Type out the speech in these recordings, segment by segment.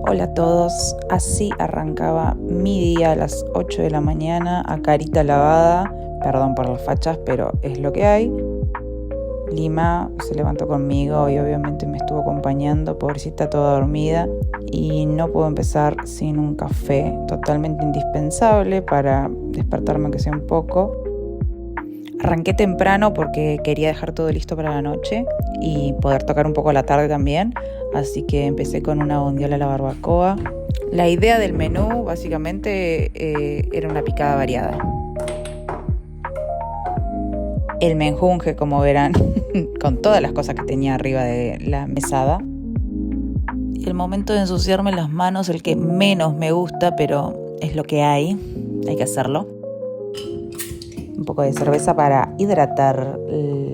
Hola a todos, así arrancaba mi día a las 8 de la mañana a carita lavada, perdón por las fachas, pero es lo que hay. Lima se levantó conmigo y obviamente me estuvo acompañando, pobrecita toda dormida, y no puedo empezar sin un café totalmente indispensable para despertarme aunque sea un poco. Arranqué temprano porque quería dejar todo listo para la noche y poder tocar un poco a la tarde también, así que empecé con una bondiola a la barbacoa. La idea del menú básicamente era una picada variada. El menjunje, como verán, con todas las cosas que tenía arriba de la mesada. El momento de ensuciarme las manos, el que menos me gusta, pero es lo que hay que hacerlo. Un poco de cerveza para hidratar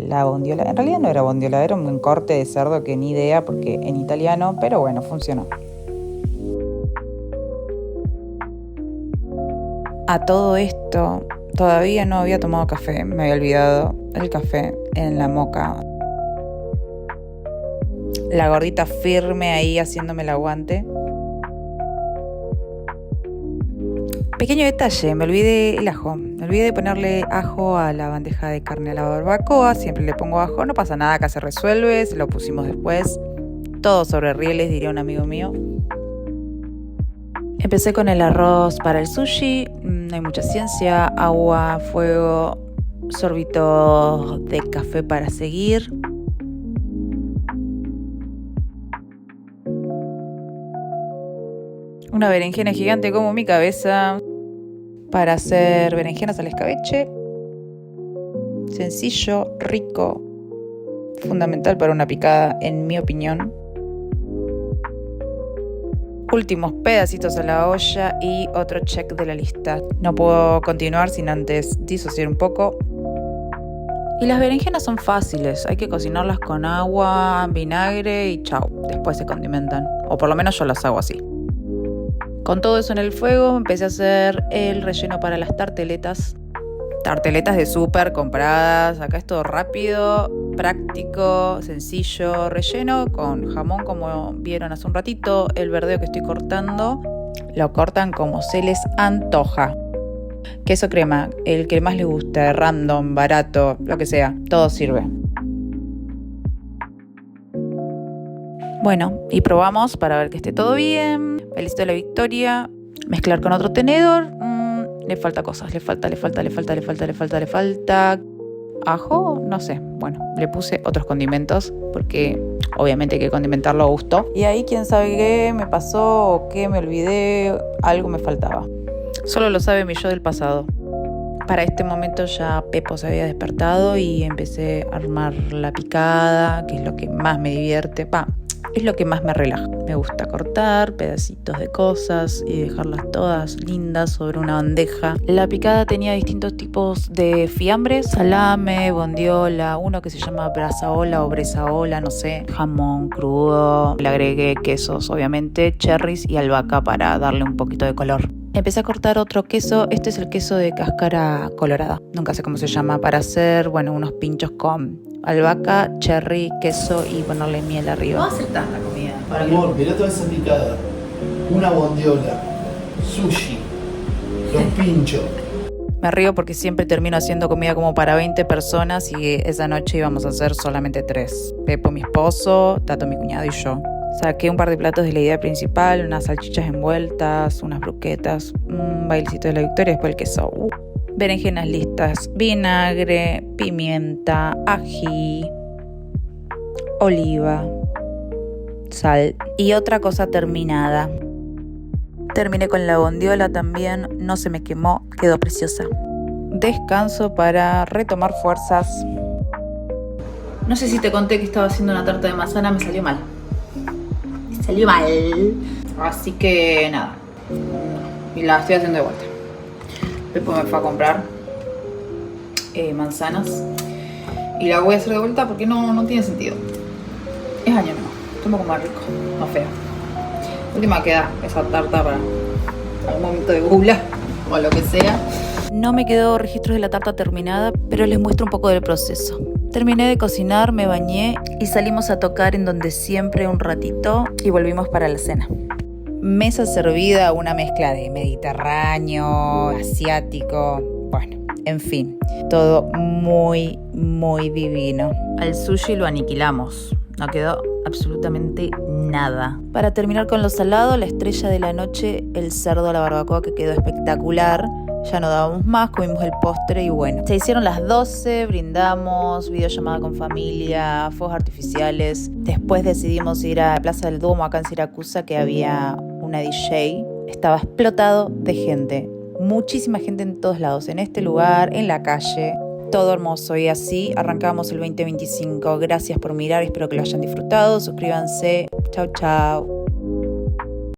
la bondiola. En realidad no era bondiola, era un corte de cerdo que ni idea, porque en italiano, pero bueno, funcionó. A todo esto, todavía no había tomado café, me había olvidado el café en la moka. La gordita firme ahí haciéndome el aguante. Pequeño detalle, me olvidé el ajo. Me olvidé de ponerle ajo a la bandeja de carne a la barbacoa. Siempre le pongo ajo, no pasa nada, acá se resuelve, se lo pusimos después. Todo sobre rieles, diría un amigo mío. Empecé con el arroz para el sushi, no hay mucha ciencia, agua, fuego, sorbito de café para seguir. Una berenjena gigante como mi cabeza para hacer berenjenas al escabeche. Sencillo, rico, fundamental para una picada, en mi opinión. Últimos pedacitos a la olla y otro check de la lista. No puedo continuar sin antes disociar un poco. Y las berenjenas son fáciles, hay que cocinarlas con agua, vinagre y chau. Después se condimentan, o por lo menos yo las hago así. Con todo eso en el fuego empecé a hacer el relleno para las tarteletas. Tarteletas de súper compradas, acá es todo rápido, práctico, sencillo. Relleno con jamón, como vieron hace un ratito. El verdeo que estoy cortando lo cortan como se les antoja. Queso crema, el que más les guste, random, barato, lo que sea, todo sirve. Bueno, y probamos para ver que esté todo bien. Felicito la victoria. Mezclar con otro tenedor. Le falta cosas, le falta. ¿Ajo? No sé. Bueno, le puse otros condimentos porque obviamente hay que condimentarlo a gusto. Y ahí quién sabe qué me pasó o qué me olvidé, algo me faltaba. Solo lo sabe mi yo del pasado. Para este momento ya Pepo se había despertado y empecé a armar la picada, que es lo que más me divierte. Es lo que más me relaja. Me gusta cortar pedacitos de cosas y dejarlas todas lindas sobre una bandeja. La picada tenía distintos tipos de fiambres: salame, bondiola, uno que se llama brasaola o bresaola, no sé, jamón crudo. Le agregué quesos, obviamente, cherries y albahaca para darle un poquito de color. Empecé a cortar otro queso. Este es el queso de cáscara colorada. Nunca sé cómo se llama. Para hacer, unos pinchos con albahaca, cherry, queso y ponerle miel arriba. No hacer tanta comida. Amor, mirá toda esa picada. Una bondiola, sushi, los pinchos. Me río porque siempre termino haciendo comida como para 20 personas y esa noche íbamos a hacer solamente 3. Pepo, mi esposo, Tato, mi cuñado y yo. Saqué un par de platos de la idea principal, unas salchichas envueltas, unas broquetas, un bailecito de la victoria, después el queso. Berenjenas listas, vinagre, pimienta, ají, oliva, sal y otra cosa terminada. Terminé con la bondiola también, no se me quemó, quedó preciosa. Descanso para retomar fuerzas. No sé si te conté que estaba haciendo una tarta de manzana, me salió mal. Así que nada. Y la estoy haciendo de vuelta. Después me fue a comprar manzanas. Y la voy a hacer de vuelta porque no tiene sentido. Es año nuevo. Es un poco más rico, más feo. Última queda esa tarta para algún momento de gula o lo que sea. No me quedó registros de la tarta terminada, pero les muestro un poco del proceso. Terminé de cocinar, me bañé y salimos a tocar en donde siempre un ratito y volvimos para la cena. Mesa servida, una mezcla de mediterráneo, asiático, bueno, en fin, todo muy, muy divino. Al sushi lo aniquilamos, no quedó absolutamente nada. Para terminar con lo salado, la estrella de la noche, el cerdo a la barbacoa, que quedó espectacular. Ya no dábamos más, comimos el postre y bueno. Se hicieron las 12, brindamos, videollamada con familia, fuegos artificiales. Después decidimos ir a Plaza del Duomo, acá en Siracusa, que había una DJ. Estaba explotado de gente. Muchísima gente en todos lados, en este lugar, en la calle. Todo hermoso y así arrancamos el 2025. Gracias por mirar, espero que lo hayan disfrutado. Suscríbanse. Chau, chau.